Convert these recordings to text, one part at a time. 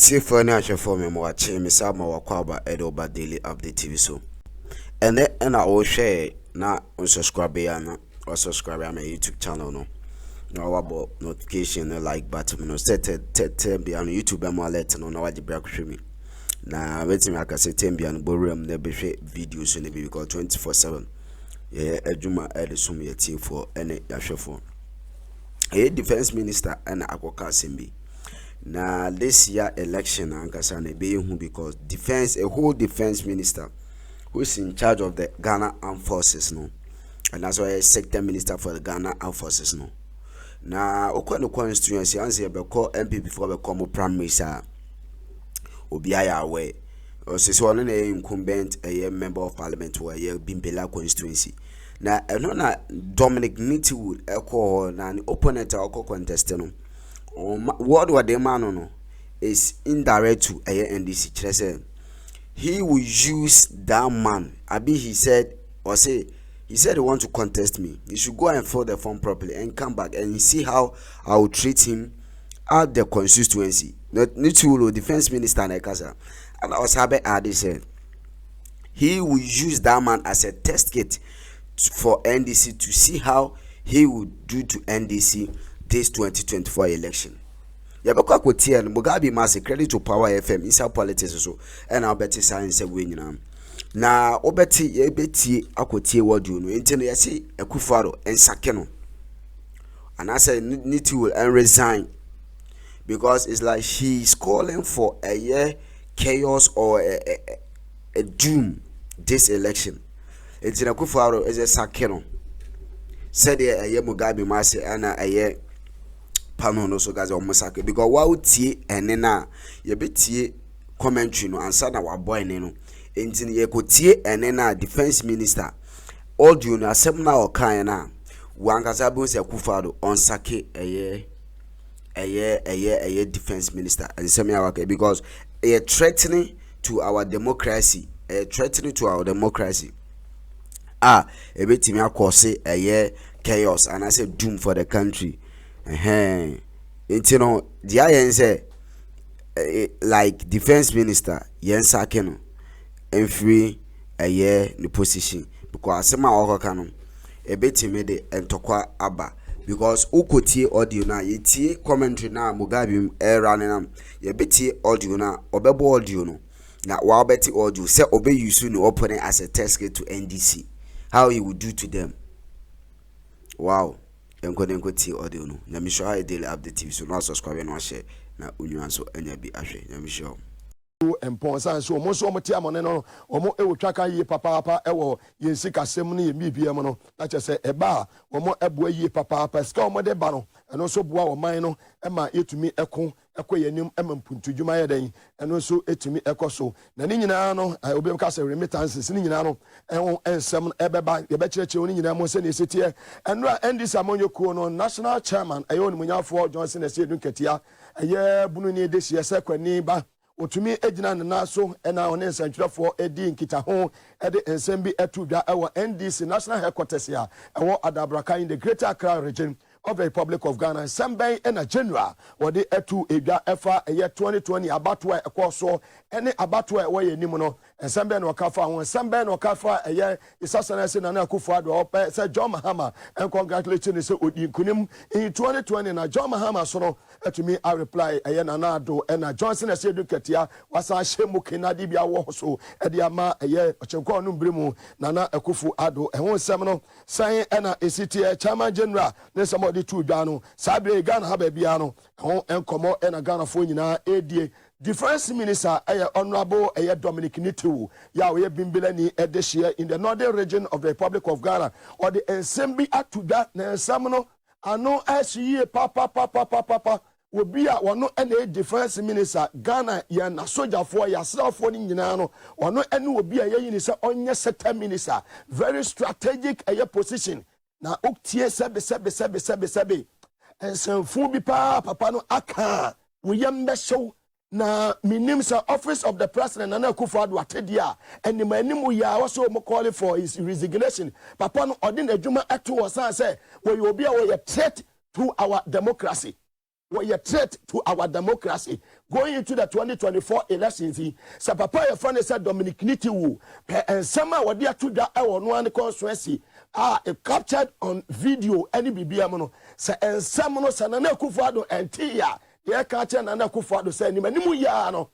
for now, for me, watching me some more Kwaba Edoba Daily Update TV so. And then I will share now unsubscribe or subscribe to my YouTube channel no. Now about notification like button no set be on YouTube and more let no now the break show me. Now waiting I can say be on borum the videos in the because 24/7. Yeah, Ejuma Edisum your team for any yashofo. A defense minister and Akoka Simbi. Now this year election ankasa be who because defense a whole defense minister who is in charge of the Ghana Armed Forces no, and that's why a sector minister for the Ghana Armed Forces no. Now okwa constituency answer be call MP before become prime minister. Obiaya away. Or says one incumbent a member of parliament who a Bimbela constituency. Now na Dominic Nittywood echo na opponent or contestant. What were the man no is indirect to a NDC. He will use that man. Abi he said he want to contest me. He should go and fill the form properly and come back and see how I will treat him at the constituency. Not Nittywood defense minister Nekasa. And I was happy Addo said he will use that man as a test kit for NDC to see how he would do to NDC this 2024 election. Yabekwa kotie and Mugabe mas credit to Power FM inside politics so and I'll bet science we nyina. Na obeti yebeti akotie wadu no enti no yesi Akufo Addo ensake no. And I said need to and resign because it's like he's calling for a year chaos or a doom this election. It's in Akufo Addo is a sakeno. Said a year Mugabe mas and a year Pano no so guys almost sake because what tie ene na ye betie commentary no answer na wa boy ne no enti ye ko tie ene na defense minister audio na asem na o kan na wankasa be se Akufo Addo on sake eye defense minister and say me awake because a threatening to our democracy e betimi akose eye chaos and I say doom for the country. You know, the IN say like defense minister yen sakeno and free a year the position because some our canon a bit made and tokwa abba because ukotie audio na ye commentary na Mugabe running ye beti audio na obebo audio no na wa beti audio say obey use no opponent as a test case to NDC how he would do to them. Wow. Enko audio no na misho ha daily update TV so no subscribe no share na unyu so anya bi ahwe na misho emponsan so mo so mo tia mo ne no omo ewo twaka yie papa ewo yensi kasem no ye bibiem no na chese eba omo ebo yie papa ska omo de ba no eno so boa wo man no ema etumi eko yanim ema mpuntu dwuma ye den eno so etumi ekoso na ni nyina no obem ka se remittances ni nyina no ensem ebeba ye be kireche ni nyina mo se ne setie eno NDC amonyokuo no national chairman ayo ni munyafo Johnson Esedu Ketia aye bunu ni desie se kwani ba otumi ejina na so ena one nsantwerefo edi nkita ho ede ensem bi etudwa ewo NDC national headquarters ya ewo Adabraka in the Greater Accra region of the Republic of Ghana. Sambay ena general wode etu edwa efa eye 2020 abatwa ekoso ene abatwa ewo ye nimu no Sambay no kafa ho Sambay no kafa eye isasana se na Akufo Addo ope se John Mahama and congratulations se odi nkunim in 2020 na John Mahama so no etumi a reply eye na Addo ena Johnson Esedu Ketia wasa hyemu kenadi bia wo so ede ama eye ochenko no mbremu na Akufo Addo ehon sem no san ena esitie chairman general ne samo de tu dwa no sabe Ghana ha ba bia no ho enkomo ena Ghana fo nyina edie defense minister honorable Dominic Nittywood ya we bimbela ni edehia in the northern region of the Republic of Ghana or the ensemble atuda na ensam no ano asiye papa obi a wono ene defense minister Ghana ya na sojafoɔ ya srafoɔ ni nyina no wono ene obi a yeyini se onye sector minister very strategic position na oktie sebe ensamfu bi papa no aka wo yembe show na minim sa office of the president na Akufo Addo atedia eni manimu ya waso mo call for his resignation papa no odin adwuma eto wasan say we obi a we threat to our democracy. We a threat to our democracy. going into the 2024 elections, sa papa your friend said Dominic Nitiwu, and somehow what they are to that one constituency captured on video any BBM, and some no Sanana Akufo Addo and Tia, the catcher and Akufo Addo said, Nimu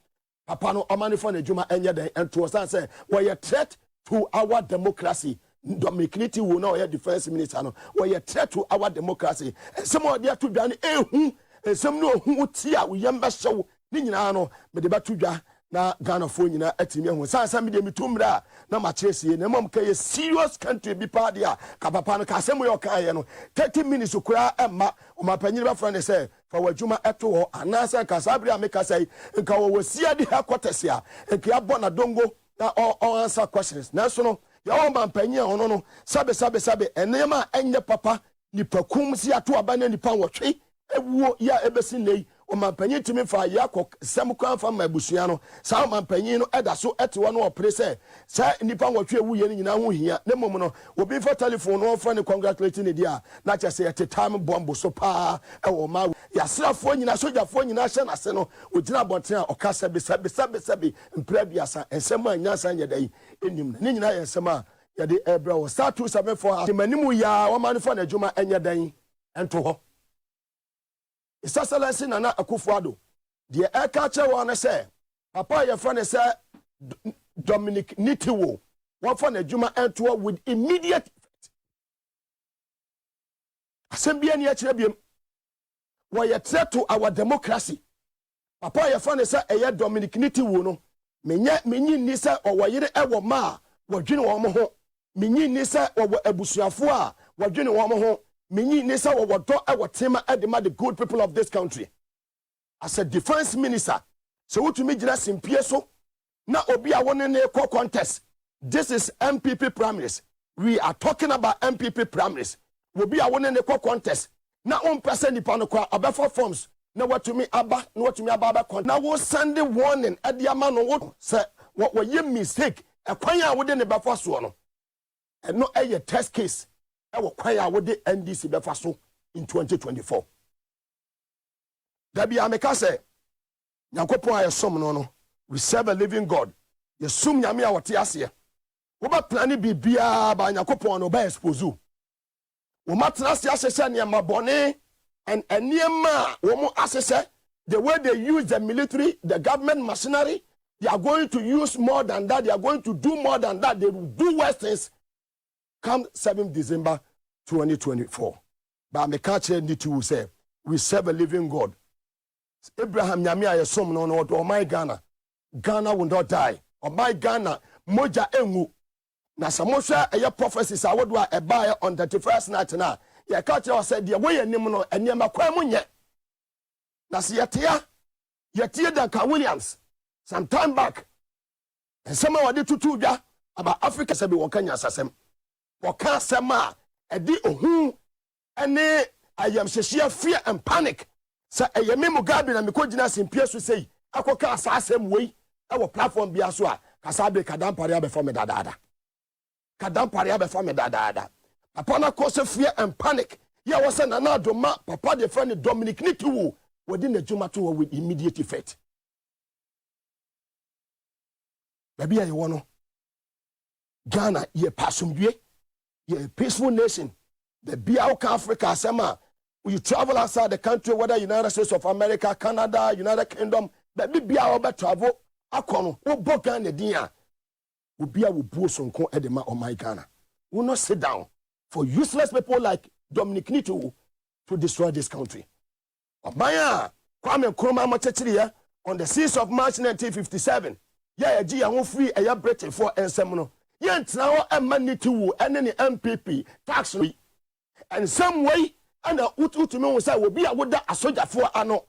Papa no Amani for the Juma and to us say, why a threat to our democracy. Dominic Nitiwu now defense minister no, why a threat to our democracy. And some of they are to done and some no who tia we yamba show. Ni nyina no me de batudwa na Ghana fo nyina atimi ho sansa me de mitumra na ma chese na mom ka ye serious country bi pa dia ka papa no ka asem yo kan ye no 30 minutes kura emma o ma panyi ba friend say fa wadwuma eto ho anasa ka sabri ameka say nka wo wasia di headquarters a nka abo na dongo na all answer questions na so no ya o ma panyi ho no sabe enema enye papa ni pakum si ato aba na nipa wotwe ewuo ya ebesi nei o mampanyin timi fa yakọ sem kwan fa mabusua no sa mampanyin no eda so etewo no opre se nipa nwotwe ewuye ni nyina ho hia ne mom no obi fa telephone no fa ne congratulating ne dia na che se at time bomb so pa e wo ma yasrafo nyina sojafo nyina hye na se no ogina bonten a oka sebe mpra biasa ensem anya san yedai enim ne nyina yensem a yede ebra wo start 274 manimu ya wo man fa na adwuma enya dan ento ho His Excellency Nana Akufo Addo, the air catcher one say, Papa, your friend say Dominic Nitiwu, one for the Juma enter with immediate effect. Assembly and yet, why a threat to our democracy. Papa, your friend say, a Dominic Nitiwu, no, Mini Nisa or Wayere Ewa Ma, Wajin Wamaho, Mini Nisa or Ebusuafua, Wajin Wamaho. Mini nisa wa do tema edema the good people of this country. As a defense minister, so what to me jina simpie so na obi a won ne ko contest. This is MPP primaries. We are talking about MPP primaries. Obi a won ne ko contest. Na on person nipa no kwa abefa forms. Na what to me aba contest. Na wo Sunday warning e dia ma no wo say what ye mistake e kwan a wo de ne befa so no. E no e test case. Ewo kwaya wo de NDC befa so in 2024. Dabi ameka say Nyankopon ayesom no we serve a living God. Yesum nyame a wote ase. Wo ba plan bibia ba Nyankopon no ba expose. Wo matena ase asese ne mabone and eniema wo mo asese the way they use the military, the government machinery, they are going to use more than that, they are going to do more than that, they will do worse things. Come 7th December 2024. But me catch Nitiwu say, we serve a living God. Abraham Nyamia yesom no oh my Ghana. Ghana will not die. Oh my Ghana, moja engu. Na samosha eye prophecies I would a buy on the 31st night na. Ya catch us said the way nim no enema kwa munye. Na si yetia Duncan Williams some time back. And someone wadi tutu bia about Africa sabi wakanya sasem. Waka sema edi ohun ene ayam sheshia fear and panic sa eyeme Mugabe na mekogina simpie so sei akoka asasem wei e wo platform bia so a kasabe kadampare abefa me dadaada papa na cause fear and panic ya wose na na doma papa de friend Dominic Nitiwu wodi na juma to with immediate effect baby ya wono Ghana ye pasumdue. You're a peaceful nation. The Biauka Africa, Sama. You travel outside the country, whether United States of America, Canada, United Kingdom, but be Biauka travel. Akono, who bogan the dia. Ubia will boost on Edema or my Ghana. Will not sit down for useless people like Dominic Nitiwu to destroy this country. Obaya, Kwame Akroma Machechiria on the 6th of March 1957. Yeah, G, I won't free a British for Ensemble. Yet now a money to any MPP tax me. And some way, and Utume say will be a wood a soldier for ano.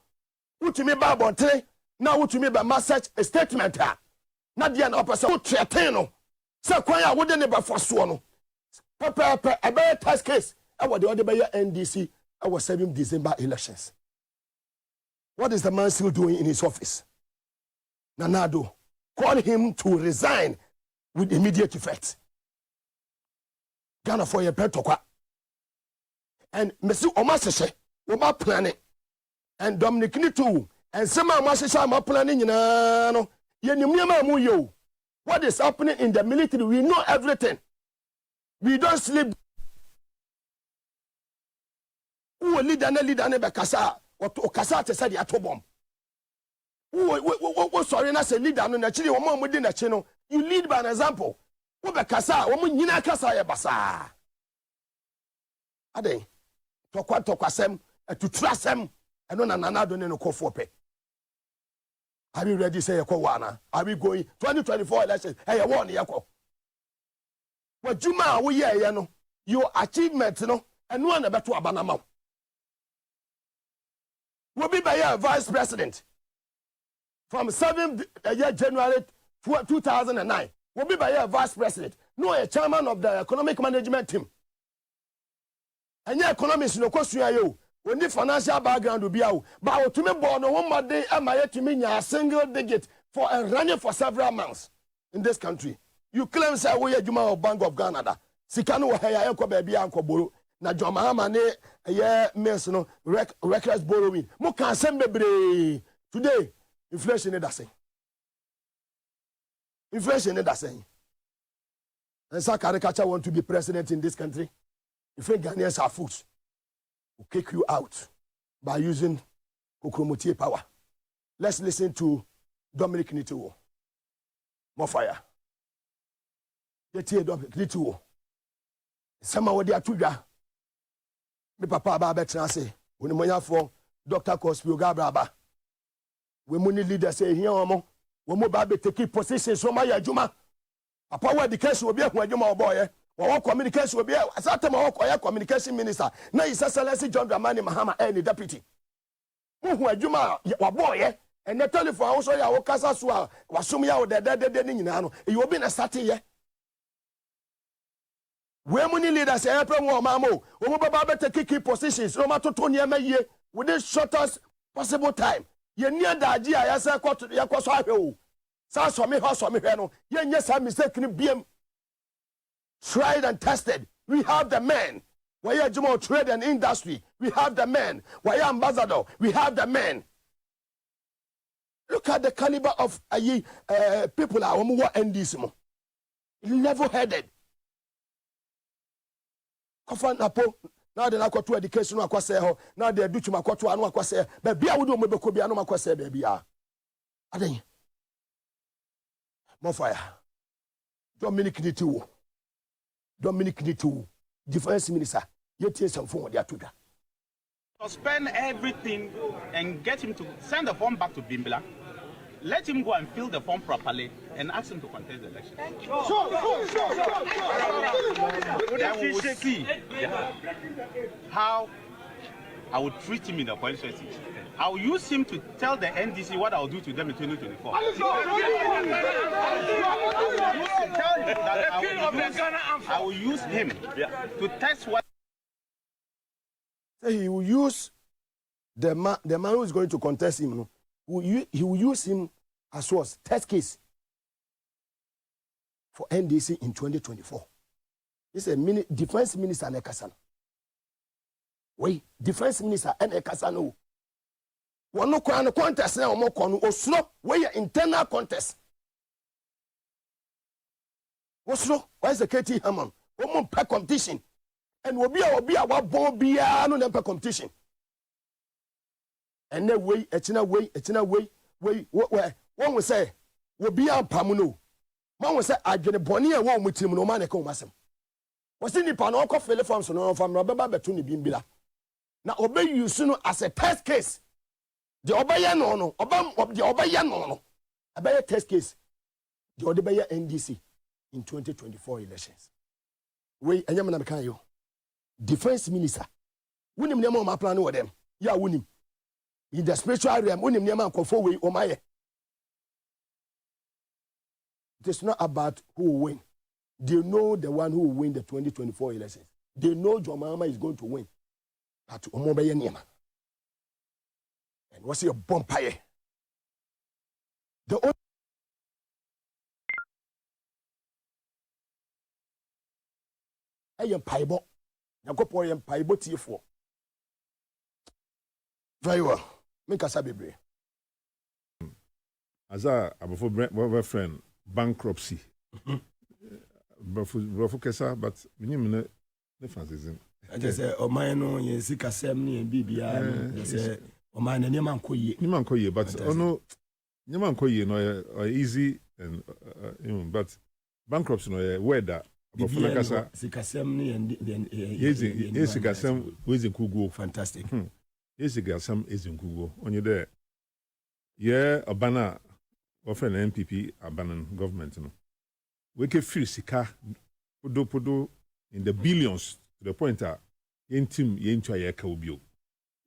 Utumi Babonte, now Utumi by message a statement. Not the opposite Triateno. So quite wouldn't ever for Swano. Papa, a better task case. I was the other by NDC. I was 7th December elections. What is the man still doing in his office? Nanado, call him to resign. With immediate effect. Ghana for your petokwa. And Messi Omasese, Oma planning. And Dominic Nitiwu, and some of my planning no you what is happening in the military. We know everything. We don't sleep. Who leader ne be kasa o kasa te say the atobom. Who sorry na say leader no na chiri wo mo di na chi no. You lead by an example. Who be kasa wo mo nyina kasa ye basa. Ade tokwasem tutrasem eno na nanado ne no kofo pe. Are we ready say wana? Are we going 2024 elections? Hey, one yako. What Juma we ye no your achievement no and one about to abanama. Will be by your vice president from 7th January 2009. Will be by your vice president. No, a chairman of the economic management team. And your economists no question you. When the financial background will be out, but to me, born on 1 day, am I to me a single digit for a running for several months in this country? You claim say we are Juma of Bank of Canada. Sikano haya yanko baby yanko boro. Na Joma Hama ne ye means no reckless borrowing. Mo can send bebre today. Inflation is that saying. Inflation is that saying. And some caricature want to be president in this country. If Ghanaians are fools, will kick you out by using Okromoti power. Let's listen to Dominic Nituo. More fire. Yet Dominic Nituo. Some of the atuja. Me papa ba betra say, when moya for Dr. Cosby Braba. We money leader say here omo, we mo ba be take position so ma ya juma. Papa wa education obi ehun adwuma oboye. Wa communication obi asata ma wa communication minister. Na His Excellency John Dramani Mahama any deputy. Mo hu adwuma wa boye. And the telephone also ya wo kasa so a wa sum ya wo de ni nyina no. E obi na start ye. We money leaders say help mo mamo. We mo baba take key positions. No matter to niam ye within shortest possible time. Ye near daji a ya say ya kwaso ahwe o. Sa so me ho so me hwe no. Ye nye sa mistake ni biem. Tried and tested. We have the men. Why Jumo trade and industry? We have the men. Why ambassador? We have the men. Look at the caliber of people are NDC. Level-headed. Now they are to education. Now they do to my quarter. I say, baby, I would do my baby. I know my say, baby. I think more fire. Dominic Nituo. Defense Minister. You take some phone. They are to that. Suspend everything and get him to send the form back to Bimbila. Let him go and fill the form properly and ask him to contest the election. Sure. Then we will see how I will treat him in the constituency. I will use him to tell the NDC what I will do to them in 2024. I will use him to test what. So he will use the man who is going to contest him. No? He will use him as was test case for NDC in 2024. This is a defense minister and Ekasano. Wait, defense minister and Ekasano. One no contest now, more Oslo, where internal contest. Oslo, why is the KT Hammond? One more per competition. And will be a no number competition. And then way, one will say, will be a pamuno. Man will say, I get a bonnier one with him, no man, a comasum. Was in the Panoco Philippines, no from Robert Betuni Bimbila. Now obey you soon as a test case. The Obayano, the Obayano, a better test case. The Odebaya NDC in 2024 elections. Wait, I am an defense minister. Win him my plan with them. Yeah, win him. In the spiritual realm, win him near man way or my. It is not about who will win. They know the one who will win the 2024 elections. They know John Mahama is going to win. But Omobaya Niema. And what's your bumpire? The only I am Paibo. Nagopo am Paibo T4. Very well. Make us a baby. as a before friend bankruptcy. Brofo Kesa, but minimum ne Francism. I just say, oh, my no, you see, Casemni and BBI. They say, oh, my name, Niman but oh no, Niman no, easy and but bankruptcy no, where that. Brofo Kesa, Casemni and then, yes, Casem, who is in Kugo. Fantastic. Yes, Casem is in Kugo. On you there. Yeah, a banner of an MPP, a banner government, no. We can feel sika podo in the billions to the point that yentim yentu ayeka obio.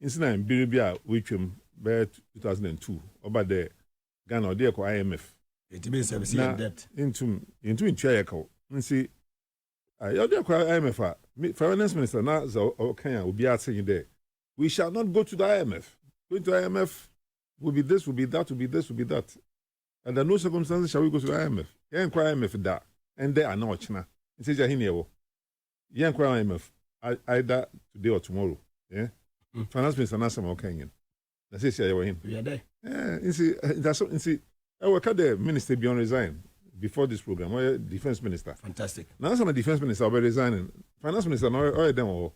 Insina mbiribia wetwem by 2002 over there Ghana or there ko IMF. It means service debt. Intu intu ayeka. Nsi I there ko IMF finance minister na za okanya obi atse there. We shall not go to the IMF. Going to IMF will be this, will be that, will be this, will be that. Under no circumstances shall we go to the IMF. You inquire IMF that, and they are not China. It says you inquire IMF either today or tomorrow. Yeah, finance minister Nasam Kenyan. That's it. We are there. Yeah, you see, that's what you see. I work at the minister beyond resign before this program. Or defense minister. Fantastic. Now some defense minister will be resigning. Finance minister no them all.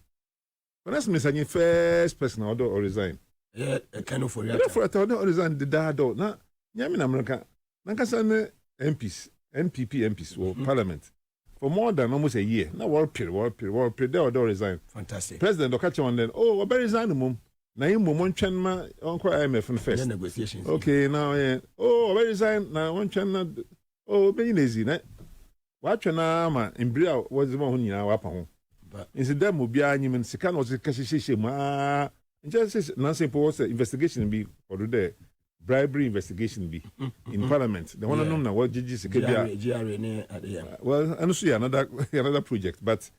Finance minister is first person or resign. Yeah, kind of for you. For a resign the dad now. Yamin America. Nankasa MPs, MPs or Parliament for more than almost a year. Now war period. They all resign. Fantastic. President Okachi one then. Oh, we resign mum. Na him mum chenma onko IMF in first. Negotiations. Okay, now yeah. Oh, we resign na one chenna. Oh, be lazy na. Wa twena ma imbria was the one nyina wa pa ho. But instead mo bia nyim sika no se kashishishe ma. Just Nancy was investigation be or there. Bribery investigation be in Parliament. The one of them now what judges well, and also another project. But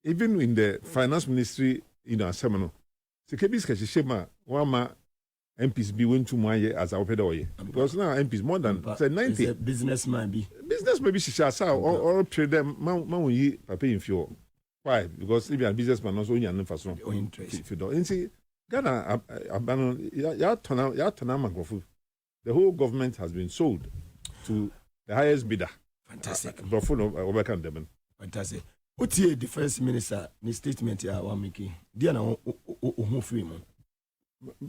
even in the finance ministry, seminal, Sekebi's Kashima, Wama MPs be went to my as our pedoy. Because now MPs more than 90. Businessman be business maybe she shall or trade them man pay in fuel. Why? Because if you are a businessman, also you are not for some interest. If you don't see Ghana, the whole government has been sold to the highest bidder. Fantastic. Fantastic. What's your defense minister? The statement you are making. Diana, free man.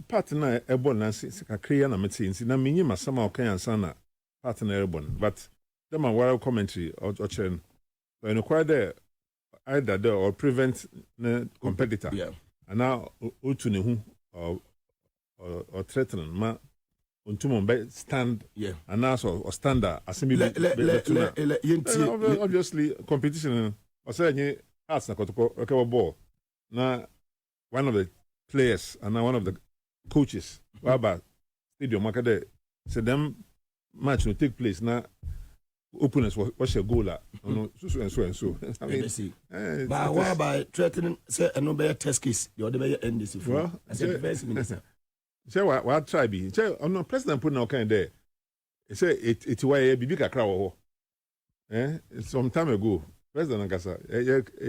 Partner, Ebon, Nancy, Sakria, and Metin, and I mean, you must somehow can sana partner Ebon, but them are well commentary or chen. When acquire there, either there or prevent the competitor. Yeah. And now, Utune or threaten ma untumon stand and also or standard assembly. Obviously, competition or say arts na kotoko ball. Now, one of the players and now one of the coaches, Baba Stadium Makade, said them match will take place now. Opponents what's your goal at? No, so and so. I mean, but what about threatening? Say a no test case. The other way end this. Well, I said defense minister. Say what try be? Say no president put no kind there. Say it why a bibi kakra wo. Some time ago, President Nkasa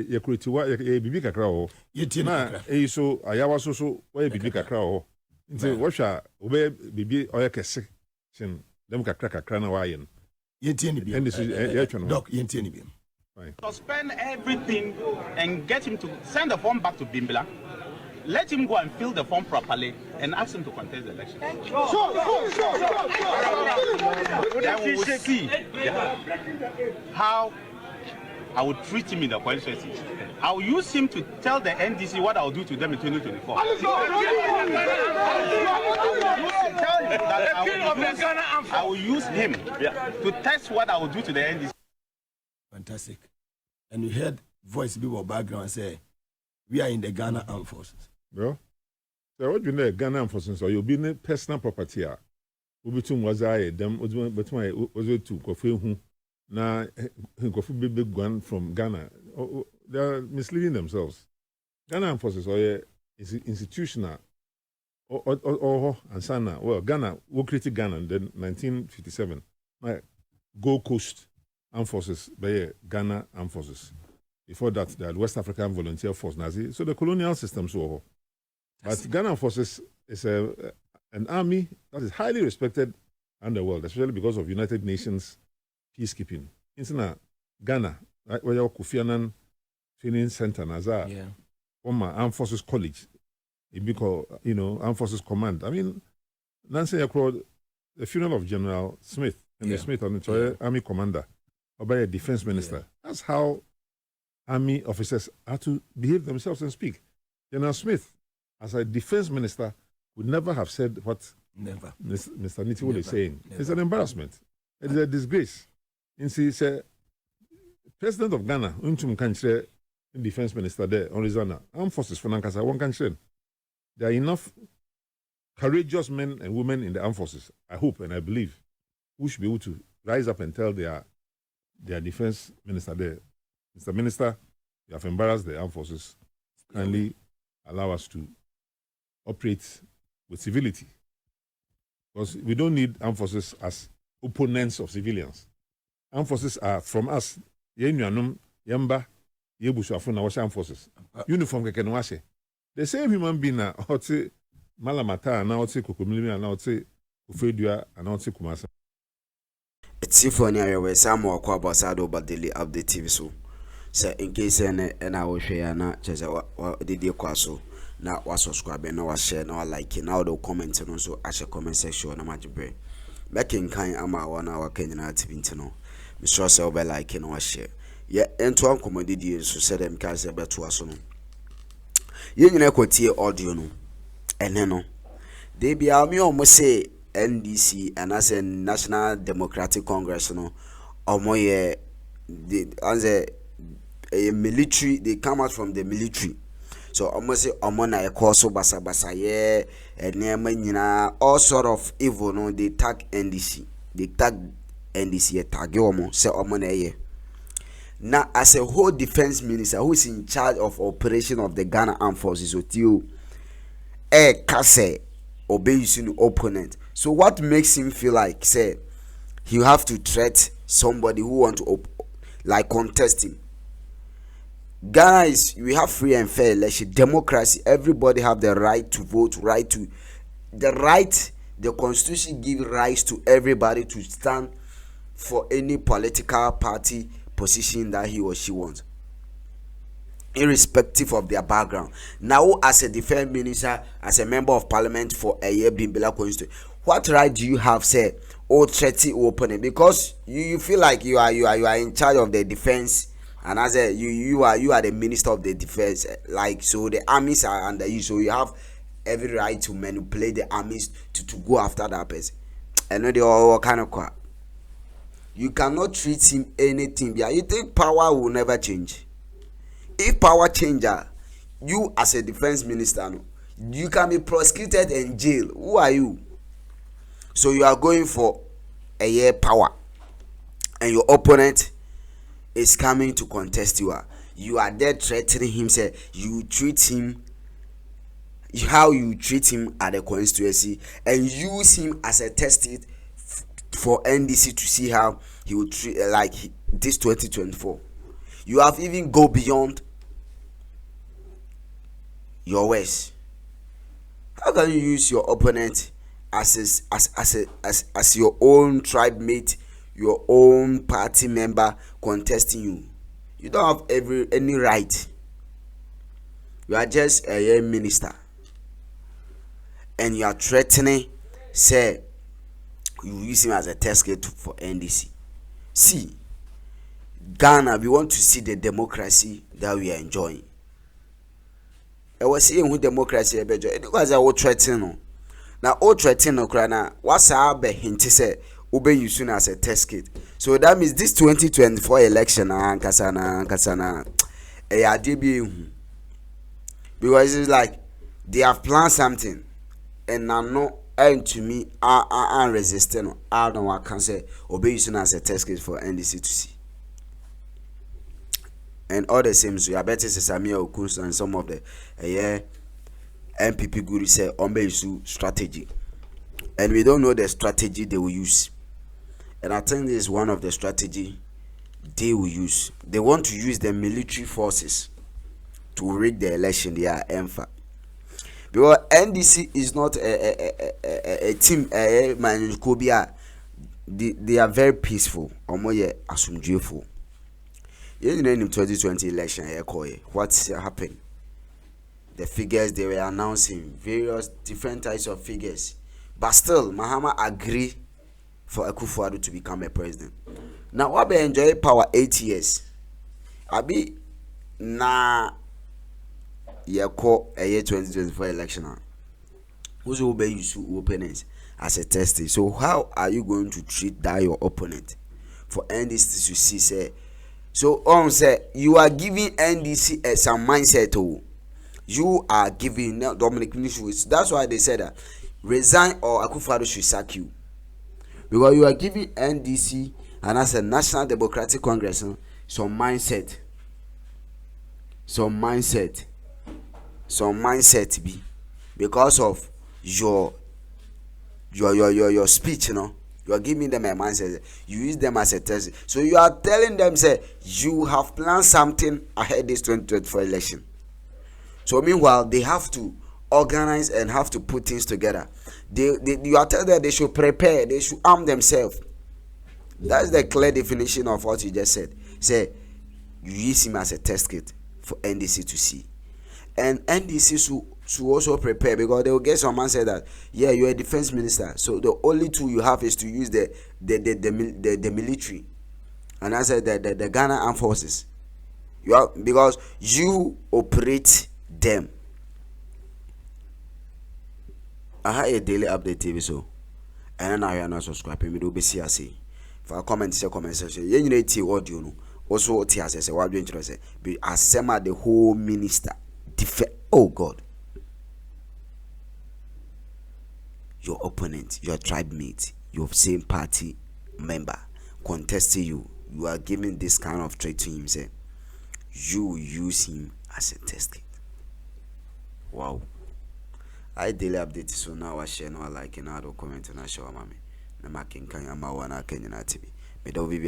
ye create why a bibi kakra wo. Ye tina so ayawa so why bibi kakra wo. Nti what sha obey bibi oya kese. Sin dem kakra na why Suspend everything and get him to send the form back to Bimbla. Let him go and fill the form properly and ask him to contest the election. Then we will see how I will treat him in the constituency. I will use him to tell the NDC what I will do to them in 2024. I will use him to test what I will do to the NDC. Fantastic. And you heard voice people background say, we are in the Ghana Armed Forces. Well, so what you know, Ghana Armed Forces, or you'll be in personal property. Between was I, them, was it to Kofi, now, Kofi big one from Ghana. They are misleading themselves. Ghana Armed Forces is institutional. And Sana, well, Ghana, we created Ghana in 1957. Gold Coast Armed Forces, by Ghana Armed Forces. Before that, they had West African Volunteer Force, Nazi. So the colonial systems were. But Ghana Armed Forces is an army that is highly respected and the world, especially because of United Nations peacekeeping. In Ghana, right, where your Kofi Annan Training Center, Nazar, Armed Forces College, Armed Forces Command. I mean, Nancy Akro, the funeral of General Smith, and the Smith, on the Army Commander, or by a defense minister. That's how Army officers are to behave themselves and speak. General Smith, as a defense minister, would never have said what Mr. Nitiwole is saying. Never. It's an embarrassment. It is a disgrace. And see, say, President of Ghana, defense minister there, on Rizana, armed forces for Nankasa, one country. There are enough courageous men and women in the armed forces, I hope and I believe, who should be able to rise up and tell their defense minister there, Mr. Minister, you have embarrassed the armed forces. Kindly allow us to operate with civility. Because we don't need armed forces as opponents of civilians. Armed forces are from us. Yemba, Yebushafuna, armed forces. Uniform kekenwashe. The same human being now, Malamata, and now Kukumili, and now Ufedua, and now Kumasa. It's funny, I was some more Kwabasado, but daily update TV so. So in case and I will share na just what did you kwaso now was subscribing now was share now like now the comment and also as a comment section na much break making kind ama 1 hour Kenya TV no Mr. Sell be like no share yeah into am commodity so said them can say beto aso no ye nyina kwatie audio no ene no they be me almost say NDC and as a National Democratic Congress no omoye the answer a military, they come out from the military. So almost say omona e koso basa basa ye and all sort of evil no they tag NDC. They tag NDC tag omo say omona ye. Now as a whole defense minister who is in charge of operation of the Ghana Armed Forces Otio Kase obey his opponent. So what makes him feel like say he have to threat somebody who want to like contest him? Ghana is, we have free and fair election, democracy. Everybody have the right to vote, the constitution gives rights to everybody to stand for any political party position that he or she wants, irrespective of their background. Now, as a defense minister, as a member of parliament for a year being Bimbela constituency, what right do you have, say, or threaten opponent? Because you feel like you are in charge of the defense. And as you are the minister of the defense, like so the armies are under you, so you have every right to manipulate the armies to go after that person. And they all kind of crap. You cannot treat him anything. You think power will never change? If power changes, you as a defense minister, you can be prosecuted and jailed. Who are you? So you are going for a year power, and your opponent is coming to contest you. You are there threatening him. Say you treat him how you treat him at the constituency, and use him as a test it for NDC to see how he will treat like this 2024. You have even go beyond your words. How can you use your opponent as your own tribe mate, your own party member contesting you? You don't have any right. You are just a minister, and you are threatening, say you use him as a test case for NDC. See, Ghana, we want to see the democracy that we are enjoying. I was saying who democracy because I was threatening. Now, all threatening Ukraine. What's up? Hint say obey you soon as a test kit. So that means this 2024 election, kasana, because it's like they have planned something, and I'm not. And to me, I'm resisting. I don't want to say obey you soon as a test kit for NDC to see. And all the same, so I bet it's Samia Okunso and some of the MPP guru say Ombe strategy, and we don't know the strategy they will use. And I think this is one of the strategy they will use. They want to use the military forces to rig the election. They are EMFA. Because NDC is not a team, they are very peaceful. Omoye asumdweful. In the 2020 election, what happened? The figures they were announcing, various different types of figures, but still, Mahama agree for Akufo Addo to become a president. Now, what be enjoy power 8 years? Abi na yeko a year 2024 election. Who's will be use opponents as a test? So how are you going to treat that your opponent for NDC to see say? So on say you are giving NDC some mindset. Oh, you are giving Dominic Newz. That's why they said that resign or Akufo Addo should sack you, because you are giving NDC and as a National Democratic Congress some mindset be because of your speech, you are giving them a mindset. You use them as a test. So you are telling them say you have planned something ahead this 2024 election. So meanwhile they have to organize and have to put things together. You are telling them they should prepare, they should arm themselves. That's the clear definition of what you just said. Say you use him as a test kit for NDC to see, and NDC should also prepare, because they will get some man say that yeah, you're a defense minister, so the only tool you have is to use the military, and I said the Ghana Armed Forces. You are, because you operate them. I have a daily update TV, so and now you are not subscribing. Me do be see say for comment section. You need to audio no. Also what he has said, what do you say? Be asema the whole minister. Oh God. Your opponent, your tribe mate, your same party member contesting you. You are giving this kind of threat to him. Say you use him as a test kit. Wow. I daily update, so now I share no like and I don't comment and I show mommy. Na making kanya mawana Kenya TV. Me do be